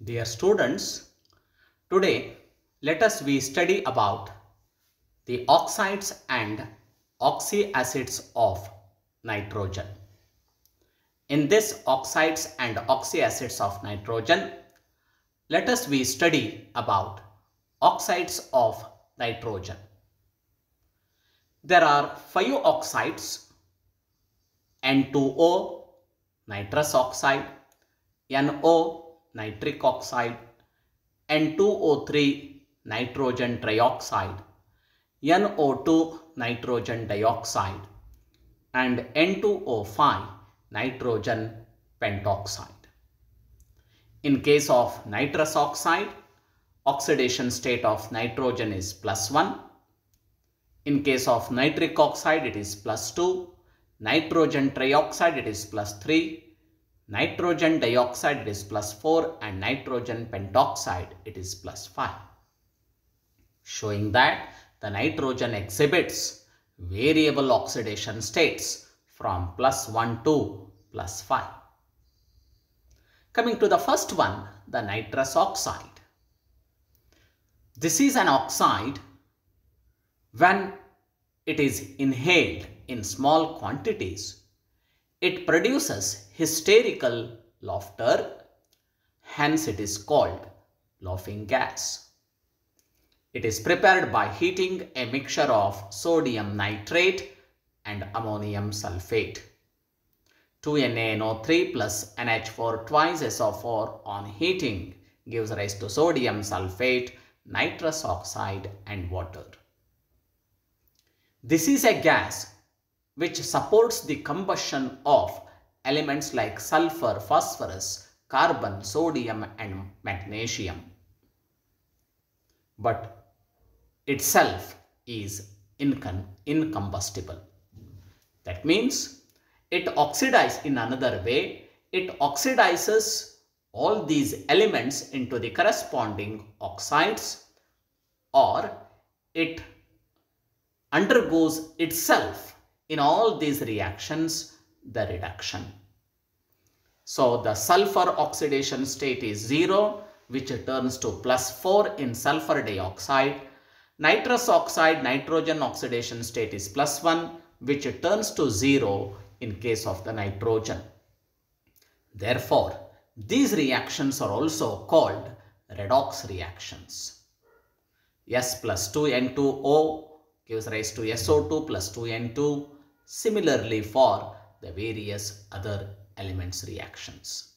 Dear students, today let us study about the oxides and oxyacids of nitrogen. In this oxides and oxyacids of nitrogen, let us study about oxides of nitrogen. There are 5 oxides: N2O, nitrous oxide; NO, nitric oxide; N2O3, nitrogen trioxide; NO2, nitrogen dioxide; and N2O5, nitrogen pentoxide. In case of nitrous oxide, oxidation state of nitrogen is +1. In case of nitric oxide, it is +2. Nitrogen trioxide, it is +3. Nitrogen dioxide, it is +4, and nitrogen pentoxide, it is +5. Showing that the nitrogen exhibits variable oxidation states from +1 to +5. Coming to the first one, the nitrous oxide. This is an oxide when it is inhaled in small quantities. It produces hysterical laughter, hence it is called laughing gas. It is prepared by heating a mixture of sodium nitrate and ammonium sulfate. 2NaNO3 plus NH4 twice SO4 on heating gives rise to sodium sulfate, nitrous oxide and water. This is a gas which supports the combustion of elements like sulfur, phosphorus, carbon, sodium and magnesium, but itself is incombustible. That means it oxidizes in another way. It oxidizes all these elements into the corresponding oxides, or it undergoes itself in all these reactions the reduction. So the sulfur oxidation state is 0, which turns to +4 in sulfur dioxide. Nitrous oxide nitrogen oxidation state is +1, which turns to 0 in case of the nitrogen. Therefore, these reactions are also called redox reactions. S plus 2N2O gives rise to SO2 plus 2N2. Similarly for the various other elements reactions.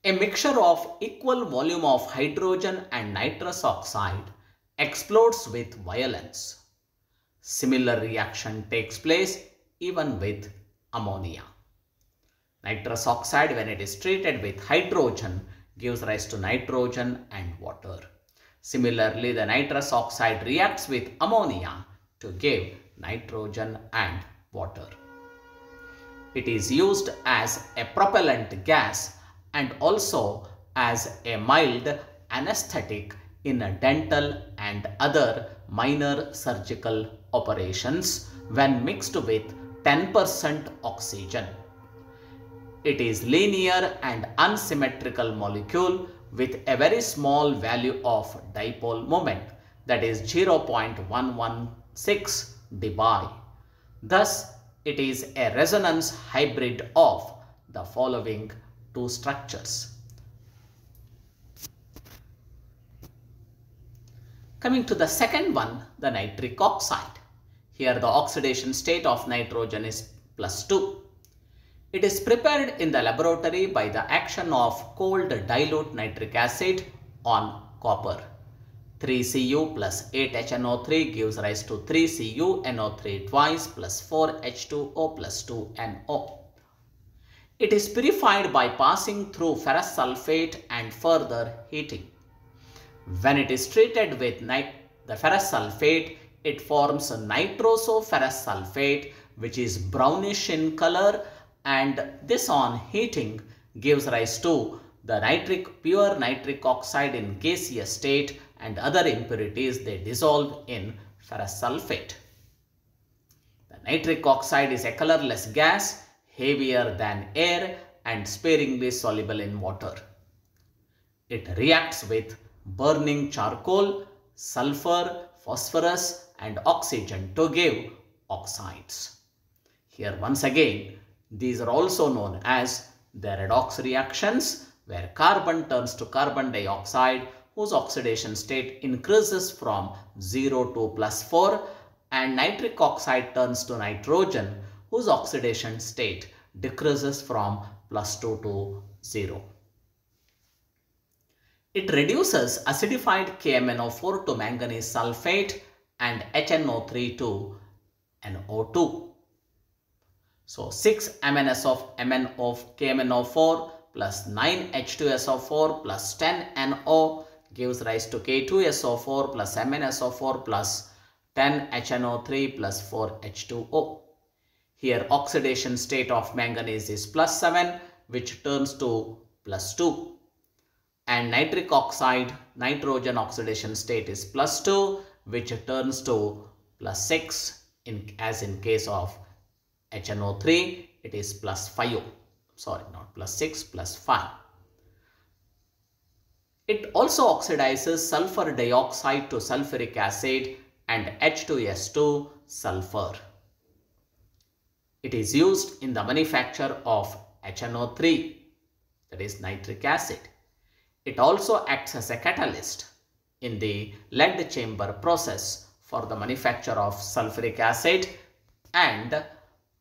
A mixture of equal volume of hydrogen and nitrous oxide explodes with violence. Similar reaction takes place even with ammonia. Nitrous oxide, when it is treated with hydrogen, gives rise to nitrogen and water. Similarly, the nitrous oxide reacts with ammonia to give nitrogen and water. It is used as a propellant gas and also as a mild anesthetic in dental and other minor surgical operations when mixed with 10% oxygen. It is linear and unsymmetrical molecule with a very small value of dipole moment, that is 0.116 dBi. Thus, it is a resonance hybrid of the following two structures. Coming to the second one, the nitric oxide. Here the oxidation state of nitrogen is +2. It is prepared in the laboratory by the action of cold dilute nitric acid on copper. 3Cu plus 8HNO3 gives rise to 3CuNO3 twice plus 4H2O plus 2NO. It is purified by passing through ferrous sulfate and further heating. When it is treated with the ferrous sulfate, it forms nitrosoferrous sulfate, which is brownish in color, and this on heating gives rise to the pure nitric oxide in gaseous state, and other impurities they dissolve in ferrous sulfate. The nitric oxide is a colorless gas, heavier than air and sparingly soluble in water. It reacts with burning charcoal, sulfur, phosphorus and oxygen to give oxides. Here once again, these are also known as the redox reactions, where carbon turns to carbon dioxide whose oxidation state increases from 0 to +4, and nitric oxide turns to nitrogen whose oxidation state decreases from +2 to 0. It reduces acidified KMnO4 to manganese sulfate and HNO3 to NO2. So 6 MnS of KMnO4 plus 9 H2SO4 plus 10 NO gives rise to K2SO4 plus MnSO4 plus 10 HNO3 plus 4 H2O. Here oxidation state of manganese is +7, which turns to +2. And nitric oxide, nitrogen oxidation state is +2, which turns to +6. As in case of HNO3, it is +5. Sorry, not +6, +5. It also oxidizes sulfur dioxide to sulfuric acid and H2S2 sulfur. It is used in the manufacture of HNO3, that is nitric acid. It also acts as a catalyst in the lead chamber process for the manufacture of sulfuric acid and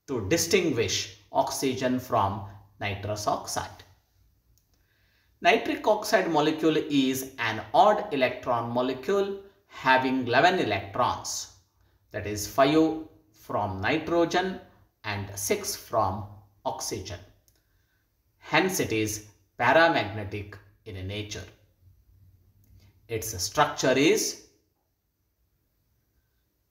to distinguish oxygen from nitrous oxide. Nitric oxide molecule is an odd electron molecule having 11 electrons, that is 5 from nitrogen and 6 from oxygen. Hence it is paramagnetic in nature. Its structure is: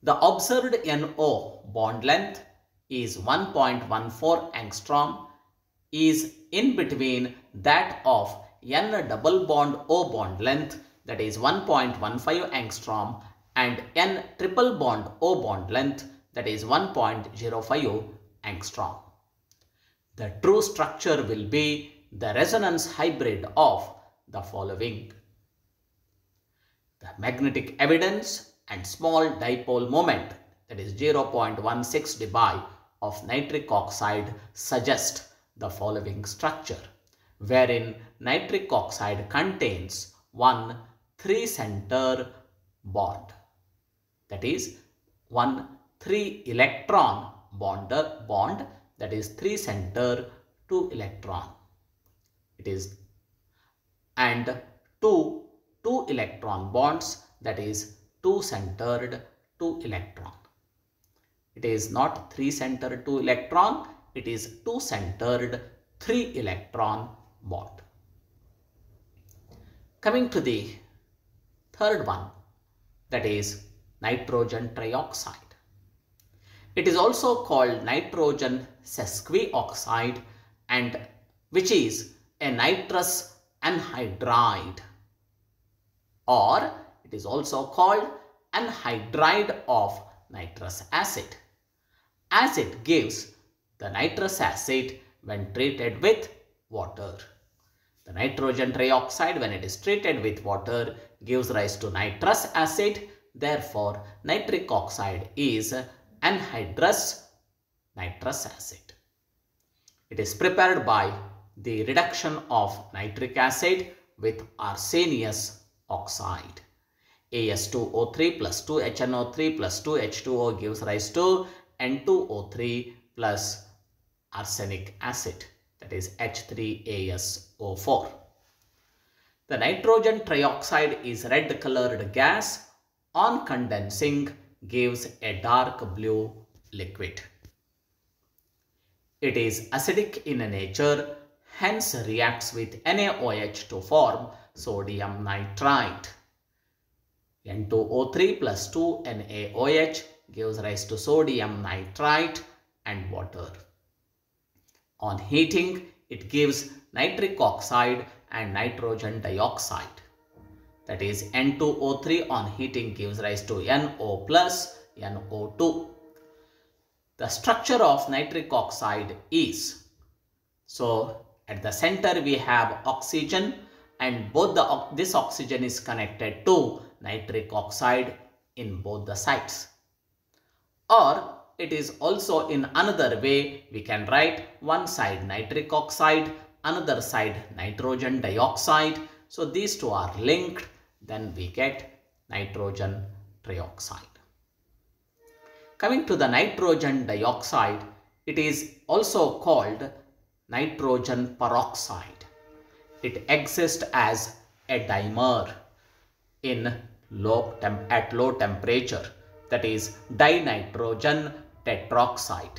the observed NO bond length is 1.14 angstrom, is in between that of N double bond O bond length, that is 1.15 angstrom, and N triple bond O bond length, that is 1.05 angstrom. The true structure will be the resonance hybrid of the following: the magnetic evidence and small dipole moment, that is 0.16 dBi of nitric oxide, suggest the following structure, wherein nitric oxide contains one 3-center bond, that is one 3-electron bond, that is 3-center 2-electron. It is and two 2-electron bonds, that is 2-centered 2-electron. It is not 3-centered 2-electron, it is 2-centered 3-electron bond. Coming to the third one, that is nitrogen trioxide. It is also called nitrogen sesquioxide, and which is a nitrous anhydride, or it is also called anhydride of nitrous acid, as it gives the nitrous acid when treated with water. The nitrogen trioxide, when it is treated with water, gives rise to nitrous acid. Therefore, nitric oxide is anhydrous nitrous acid. It is prepared by the reduction of nitric acid with arsenious oxide. As2O3 plus 2HNO3 plus 2H2O gives rise to N2O3 plus arsenic acid, that is H3AsO4. The nitrogen trioxide is red colored gas. On condensing, gives a dark blue liquid. It is acidic in nature, hence reacts with NaOH to form sodium nitrite. N2O3 plus 2NaOH gives rise to sodium nitrite and water. On heating, it gives nitric oxide and nitrogen dioxide. That is N2O3 on heating gives rise to NO plus NO2. The structure of nitric oxide is, so at the center we have oxygen, and this oxygen is connected to nitric oxide in both the sides. Or it is also in another way, we can write one side nitric oxide, another side nitrogen dioxide. So these two are linked, then we get nitrogen trioxide. Coming to the nitrogen dioxide, it is also called nitrogen peroxide. It exists as a dimer at low temperature, that is dinitrogen tetroxide.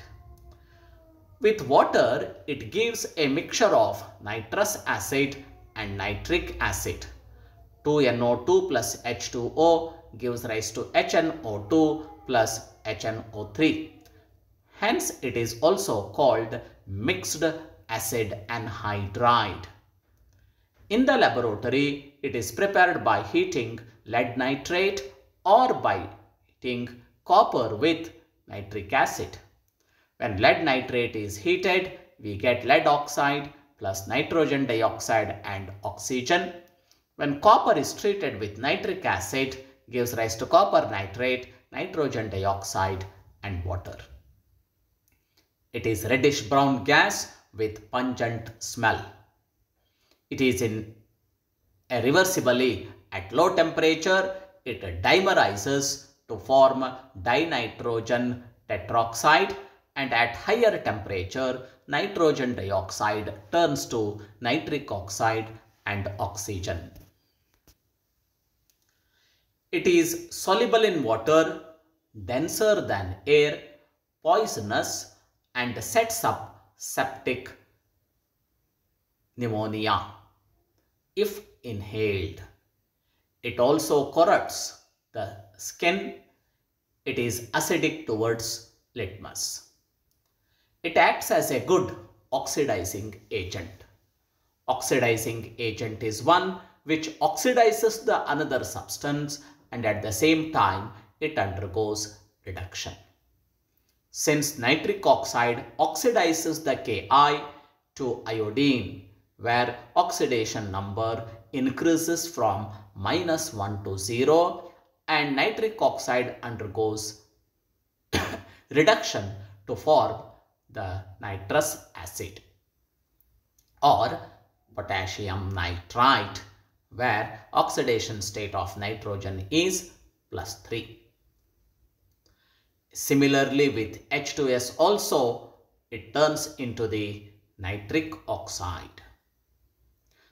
With water, it gives a mixture of nitrous acid and nitric acid. 2NO2 plus H2O gives rise to HNO2 plus HNO3. Hence, it is also called mixed acid anhydride. In the laboratory, it is prepared by heating lead nitrate or by heating copper with nitric acid. When lead nitrate is heated, we get lead oxide plus nitrogen dioxide and oxygen. When copper is treated with nitric acid, gives rise to copper nitrate, nitrogen dioxide and water. It is reddish brown gas with pungent smell. It is irreversibly at low temperature, it dimerizes to form dinitrogen tetroxide, and at higher temperature, nitrogen dioxide turns to nitric oxide and oxygen. It is soluble in water, denser than air, poisonous, and sets up septic pneumonia if inhaled. It also corrodes the skin. It is acidic towards litmus. It acts as a good oxidizing agent. Oxidizing agent is one which oxidizes the another substance and at the same time it undergoes reduction. Since nitric oxide oxidizes the Ki to iodine, where oxidation number increases from -1 to 0, and nitric oxide undergoes reduction to form the nitrous acid or potassium nitrite, where oxidation state of nitrogen is +3. Similarly with H2S also, it turns into the nitric oxide.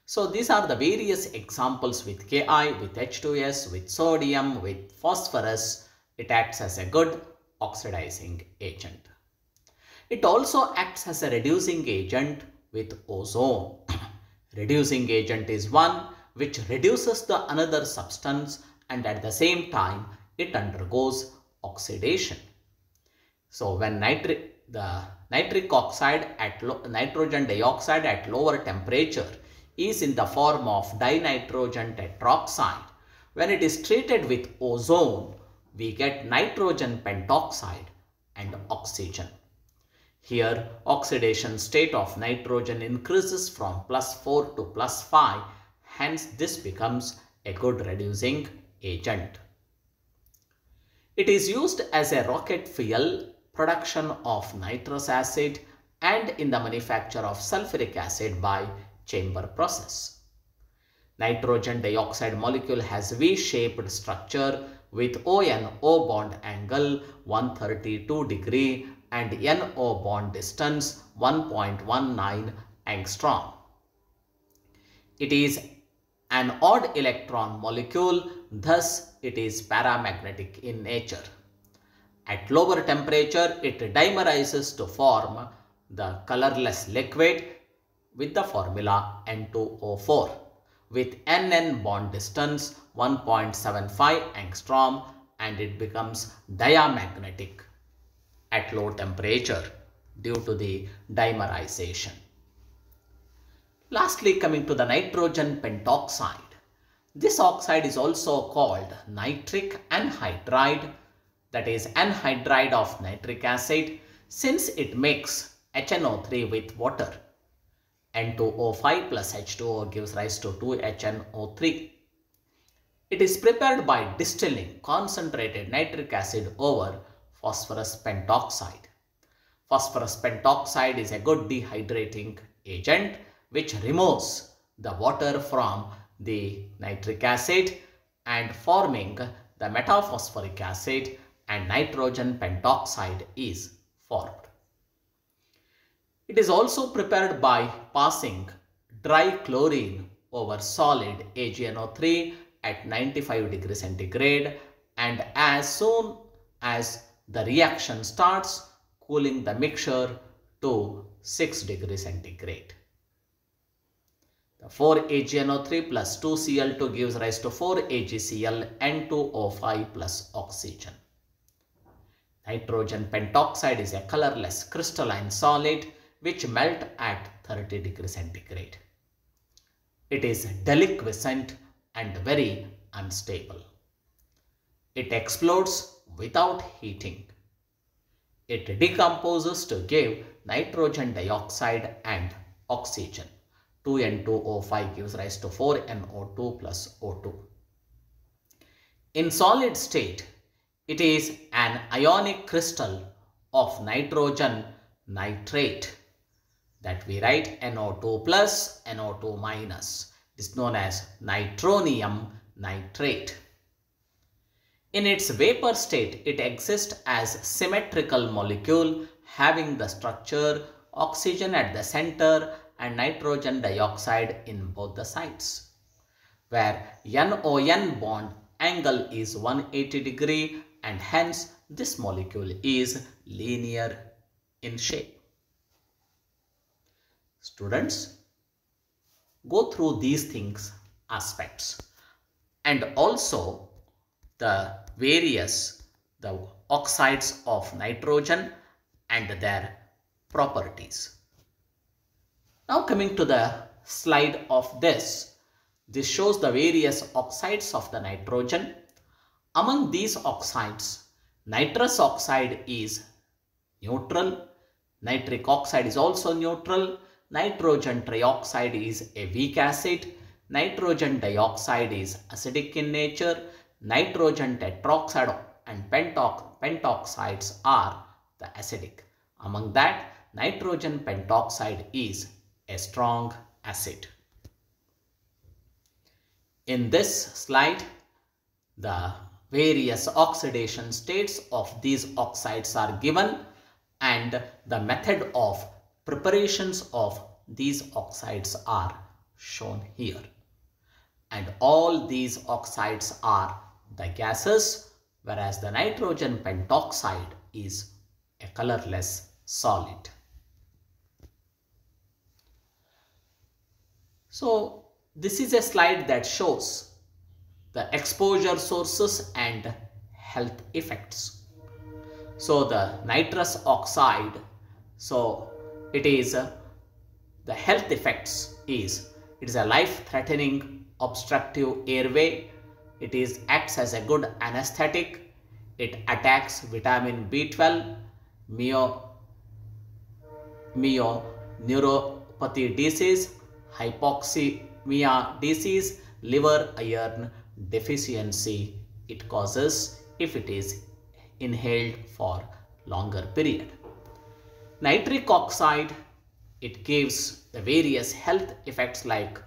So these are the various examples with Ki, with H2S, with sodium, with phosphorus. It acts as a good oxidizing agent. It also acts as a reducing agent with ozone. Reducing agent is one which reduces the another substance and at the same time it undergoes oxidation. So when the nitric oxide nitrogen dioxide at lower temperature is in the form of dinitrogen tetroxide, when it is treated with ozone, we get nitrogen pentoxide and oxygen. Here, oxidation state of nitrogen increases from +4 to +5, hence this becomes a good reducing agent. It is used as a rocket fuel, production of nitrous acid, and in the manufacture of sulfuric acid by chamber process. Nitrogen dioxide molecule has V-shaped structure with ONO bond angle 132 degree and NO bond distance 1.19 angstrom. It is an odd electron molecule, thus it is paramagnetic in nature. At lower temperature, it dimerizes to form the colorless liquid with the formula N2O4 with NN bond distance 1.75 angstrom, and it becomes diamagnetic at low temperature due to the dimerization. Lastly, coming to the nitrogen pentoxide. This oxide is also called nitric anhydride, that is anhydride of nitric acid, since it makes HNO3 with water. N2O5 plus H2O gives rise to 2HNO3. It is prepared by distilling concentrated nitric acid over phosphorus pentoxide. Phosphorus pentoxide is a good dehydrating agent which removes the water from the nitric acid and forming the metaphosphoric acid, and nitrogen pentoxide is formed. It is also prepared by passing dry chlorine over solid AgNO3 at 95 degrees centigrade, and as soon as the reaction starts, cooling the mixture to 6 degrees centigrade. The 4AgNO3 plus 2Cl2 gives rise to 4AgCl N2O5 plus oxygen. Nitrogen pentoxide is a colorless crystalline solid which melt at 30 degrees centigrade. It is deliquescent and very unstable. It explodes without heating. It decomposes to give nitrogen dioxide and oxygen. 2N2O5 gives rise to 4NO2 plus O2. In solid state, it is an ionic crystal of nitrogen nitrate that we write NO2 plus NO2 minus. It is known as nitronium nitrate. In its vapor state, it exists as symmetrical molecule having the structure oxygen at the center and nitrogen dioxide in both the sides, where NON bond angle is 180 degree and hence this molecule is linear in shape. Students, go through these things, aspects, and also the oxides of nitrogen and their properties. Now coming to the slide of this shows the various oxides of the nitrogen. Among these oxides, nitrous oxide is neutral, nitric oxide is also neutral, nitrogen trioxide is a weak acid, nitrogen dioxide is acidic in nature, nitrogen tetroxide and pentoxides are the acidic. Among that, nitrogen pentoxide is a strong acid. In this slide, the various oxidation states of these oxides are given and the method of preparations of these oxides are shown here. And all these oxides are the gases, whereas the nitrogen pentoxide is a colorless solid. So this is a slide that shows the exposure sources and health effects. So the nitrous oxide, so it is the health effects is it is a life-threatening obstructive airway. It acts as a good anesthetic. It attacks vitamin B12, neuropathy disease, hypoxemia disease, liver iron deficiency it causes if it is inhaled for longer period. Nitric oxide, it gives the various health effects like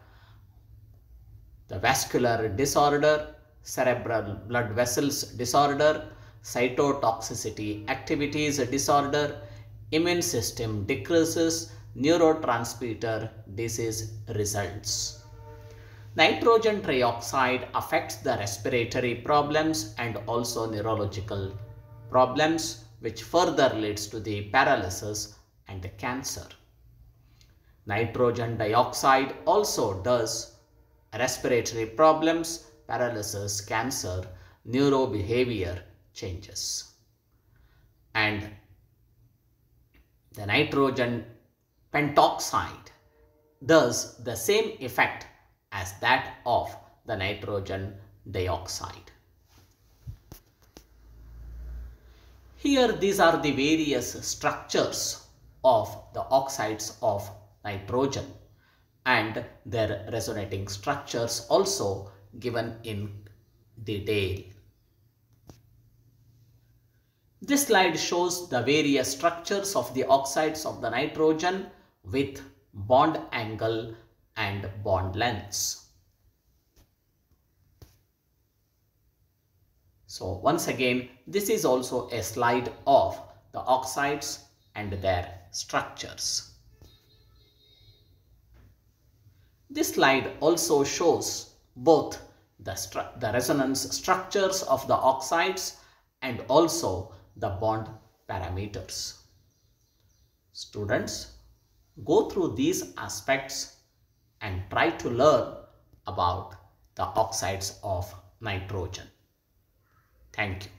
the vascular disorder, cerebral blood vessels disorder, cytotoxicity activities disorder, immune system decreases, neurotransmitter disease results. Nitrogen trioxide affects the respiratory problems and also neurological problems, which further leads to the paralysis and cancer. Nitrogen dioxide also does respiratory problems, paralysis, cancer, neurobehavior changes. And the nitrogen pentoxide does the same effect as that of the nitrogen dioxide. Here these are the various structures of the oxides of nitrogen. and their resonating structures also given in detail. This slide shows the various structures of the oxides of the nitrogen with bond angle and bond lengths. So once again, this is also a slide of the oxides and their structures. This slide also shows both the resonance structures of the oxides and also the bond parameters. Students, go through these aspects and try to learn about the oxides of nitrogen. Thank you.